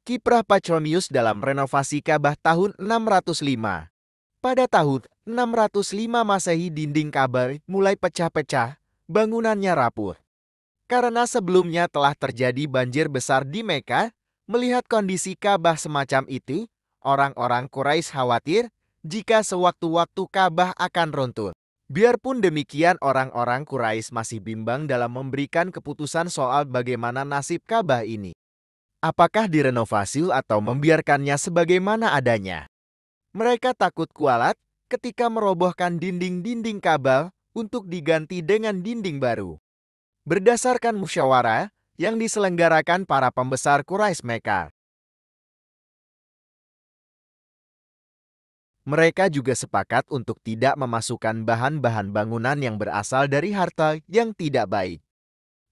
Kiprah Pachomius dalam renovasi Ka'bah tahun 605. Pada tahun 605 Masehi dinding Ka'bah mulai pecah-pecah, bangunannya rapuh. Karena sebelumnya telah terjadi banjir besar di Mekah, melihat kondisi Ka'bah semacam itu, orang-orang Quraisy khawatir jika sewaktu-waktu Ka'bah akan runtuh. Biarpun demikian, orang-orang Quraisy masih bimbang dalam memberikan keputusan soal bagaimana nasib Ka'bah ini. Apakah direnovasi atau membiarkannya sebagaimana adanya? Mereka takut kualat ketika merobohkan dinding-dinding Ka'bah untuk diganti dengan dinding baru. Berdasarkan musyawarah yang diselenggarakan para pembesar Quraisy Mekah, mereka juga sepakat untuk tidak memasukkan bahan-bahan bangunan yang berasal dari harta yang tidak baik.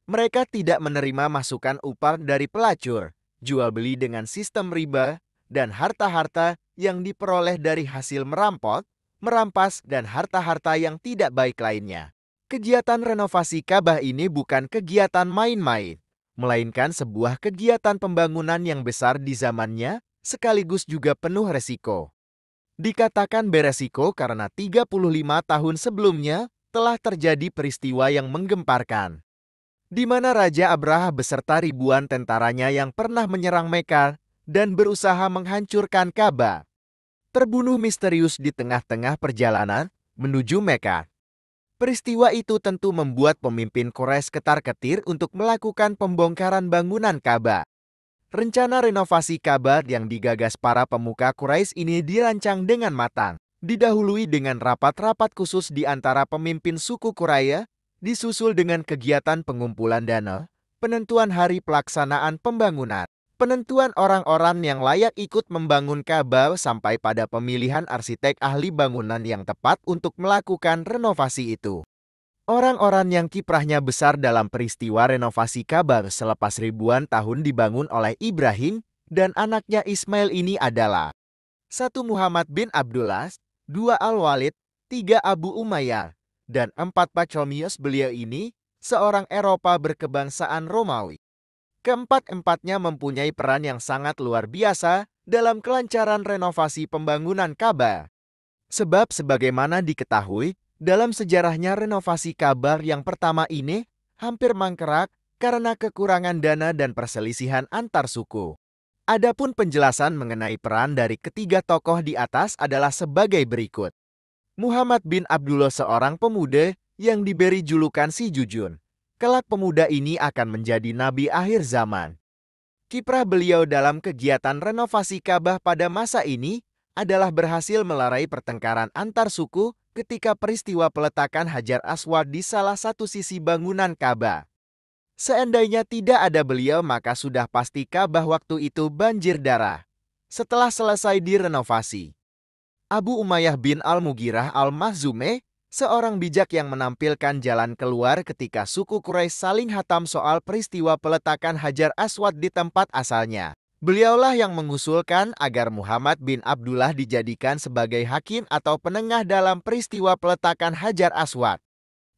Mereka tidak menerima masukan upah dari pelacur, jual beli dengan sistem riba, dan harta-harta yang diperoleh dari hasil merampok, merampas, dan harta-harta yang tidak baik lainnya. Kegiatan renovasi Ka'bah ini bukan kegiatan main-main, melainkan sebuah kegiatan pembangunan yang besar di zamannya, sekaligus juga penuh resiko. Dikatakan beresiko karena 35 tahun sebelumnya telah terjadi peristiwa yang menggemparkan, di mana Raja Abraha beserta ribuan tentaranya yang pernah menyerang Mekah dan berusaha menghancurkan Ka'bah terbunuh misterius di tengah-tengah perjalanan menuju Mekah. Peristiwa itu tentu membuat pemimpin Quraisy ketar-ketir untuk melakukan pembongkaran bangunan Ka'bah. Rencana renovasi Ka'bah yang digagas para pemuka Quraisy ini dirancang dengan matang, didahului dengan rapat-rapat khusus di antara pemimpin suku Quraisy, disusul dengan kegiatan pengumpulan dana, penentuan hari pelaksanaan pembangunan, penentuan orang-orang yang layak ikut membangun Ka'bah sampai pada pemilihan arsitek ahli bangunan yang tepat untuk melakukan renovasi itu. Orang-orang yang kiprahnya besar dalam peristiwa renovasi Ka'bah selepas ribuan tahun dibangun oleh Ibrahim dan anaknya Ismail ini adalah 1. Muhammad bin Abdullah, 2. Al-Walid, 3. Abu Umayyah, dan 4. Pachomius. Beliau ini seorang Eropa berkebangsaan Romawi. Keempat-empatnya mempunyai peran yang sangat luar biasa dalam kelancaran renovasi pembangunan Ka'bah. Sebab sebagaimana diketahui, dalam sejarahnya renovasi Ka'bah yang pertama ini hampir mangkrak karena kekurangan dana dan perselisihan antar suku. Adapun penjelasan mengenai peran dari ketiga tokoh di atas adalah sebagai berikut. Muhammad bin Abdullah seorang pemuda yang diberi julukan si Jujun. Kelak pemuda ini akan menjadi nabi akhir zaman. Kiprah beliau dalam kegiatan renovasi Ka'bah pada masa ini adalah berhasil melerai pertengkaran antar suku ketika peristiwa peletakan Hajar Aswad di salah satu sisi bangunan Ka'bah. Seandainya tidak ada beliau, maka sudah pasti Ka'bah waktu itu banjir darah. Setelah selesai direnovasi, Abu Umayyah bin Al-Mughirah Al-Makhzumih, seorang bijak yang menampilkan jalan keluar ketika suku Quraisy saling hatam soal peristiwa peletakan Hajar Aswad di tempat asalnya. Beliaulah yang mengusulkan agar Muhammad bin Abdullah dijadikan sebagai hakim atau penengah dalam peristiwa peletakan Hajar Aswad.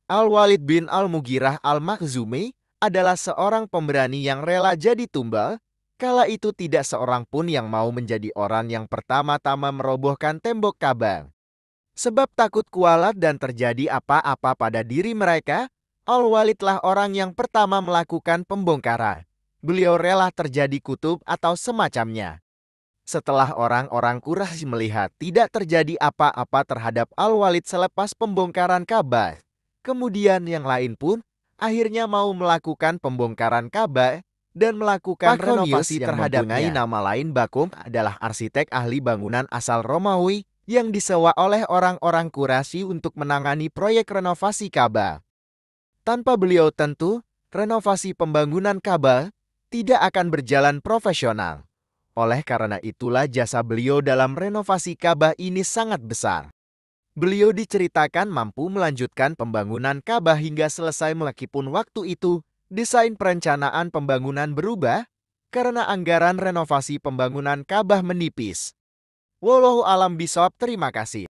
Al-Walid bin Al-Mughirah Al-Makhzumih adalah seorang pemberani yang rela jadi tumbal, kala itu tidak seorang pun yang mau menjadi orang yang pertama-tama merobohkan tembok Ka'bah. Sebab takut kualat dan terjadi apa-apa pada diri mereka, Al-Walidlah orang yang pertama melakukan pembongkaran. Beliau rela terjadi kutub atau semacamnya. Setelah orang-orang Quraisy melihat tidak terjadi apa-apa terhadap Al-Walid selepas pembongkaran Ka'bah, kemudian yang lain pun akhirnya mau melakukan pembongkaran Ka'bah dan melakukan renovasi terhadapnya. Nama lain Bakum adalah arsitek ahli bangunan asal Romawi yang disewa oleh orang-orang Quraisy untuk menangani proyek renovasi Ka'bah. Tanpa beliau tentu, renovasi pembangunan Ka'bah tidak akan berjalan profesional. Oleh karena itulah jasa beliau dalam renovasi Ka'bah ini sangat besar. Beliau diceritakan mampu melanjutkan pembangunan Ka'bah hingga selesai meskipun waktu itu desain perencanaan pembangunan berubah karena anggaran renovasi pembangunan Ka'bah menipis. Wallahu alam bishawab. Terima kasih.